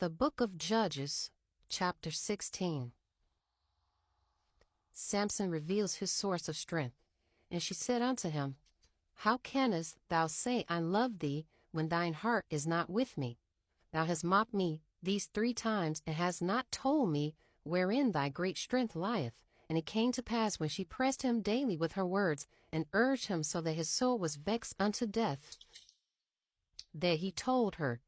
The Book of Judges, chapter 16. Samson reveals his source of strength. And she said unto him, How canst thou say, I love thee, when thine heart is not with me? Thou hast mocked me these 3 times, and hast not told me wherein thy great strength lieth. And it came to pass, when she pressed him daily with her words, and urged him so that his soul was vexed unto death, that he told her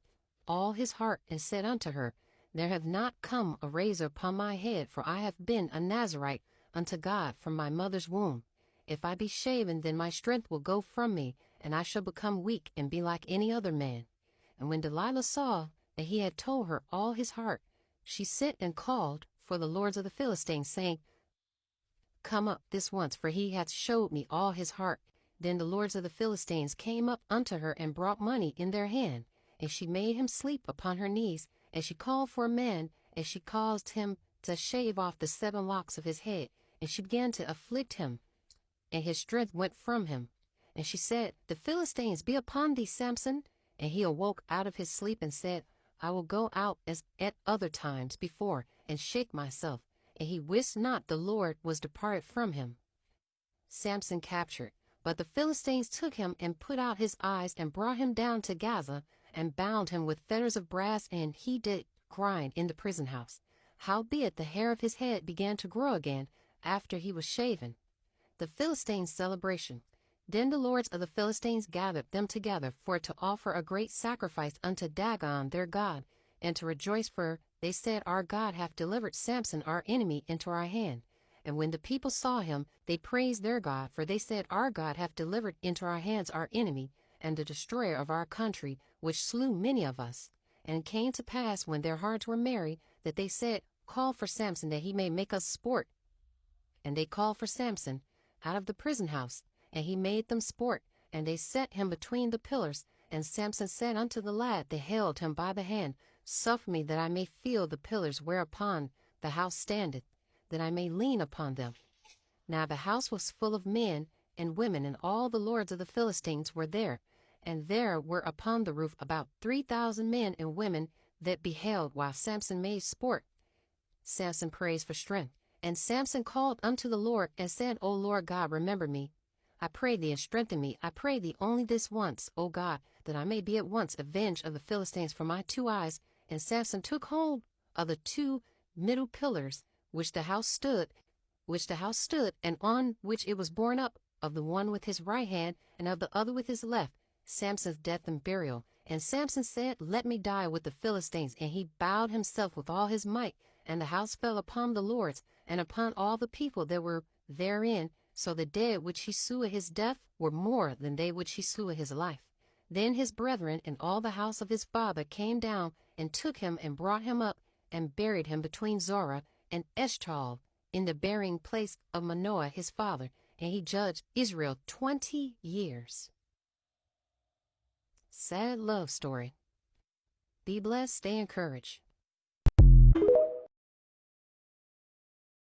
all his heart, and said unto her, There have not come a razor upon my head, for I have been a Nazarite unto God from my mother's womb. If I be shaven, then my strength will go from me, and I shall become weak and be like any other man. And when Delilah saw that he had told her all his heart, she sent and called for the lords of the Philistines, saying, Come up this once, for he hath showed me all his heart. Then the lords of the Philistines came up unto her, and brought money in their hand. And she made him sleep upon her knees, and she called for a man, and she caused him to shave off the 7 locks of his head. And she began to afflict him, and his strength went from him. And she said, The Philistines be upon thee, Samson. And he awoke out of his sleep, and said, I will go out as at other times before, and shake myself. And he wist not the Lord was departed from him. Samson captured. But the Philistines took him, and put out his eyes, and brought him down to Gaza, and bound him with fetters of brass, and he did grind in the prison house. Howbeit the hair of his head began to grow again, after he was shaven. The Philistines' celebration. Then the lords of the Philistines gathered them together for to offer a great sacrifice unto Dagon their god, and to rejoice, for they said, Our God hath delivered Samson our enemy into our hand. And when the people saw him, they praised their God, for they said, Our God hath delivered into our hands our enemy, and the destroyer of our country, which slew many of us. And it came to pass, when their hearts were merry, that they said, Call for Samson, that he may make us sport. And they called for Samson out of the prison house, and he made them sport, and they set him between the pillars. And Samson said unto the lad that held him by the hand, Suffer me that I may feel the pillars whereupon the house standeth, that I may lean upon them. Now the house was full of men and women, and all the lords of the Philistines were there. And there were upon the roof about 3,000 men and women that beheld while Samson made sport. Samson prays for strength. And Samson called unto the Lord, and said, O Lord God, remember me, I pray thee, and strengthen me. I pray thee only this once, O God, that I may be at once avenged of the Philistines for my 2 eyes. And Samson took hold of the 2 middle pillars which the house stood, and on which it was borne up, of the one with his right hand, and of the other with his left, Samson's death and burial. And Samson said, Let me die with the Philistines. And he bowed himself with all his might, and the house fell upon the lords, and upon all the people that were therein. So the dead which he slew at his death were more than they which he slew at his life. Then his brethren and all the house of his father came down, and took him, and brought him up, and buried him between Zorah and Eshtaol, in the burying place of Manoah his father. And he judged Israel 20 years. Sad love story. Be blessed, stay encouraged.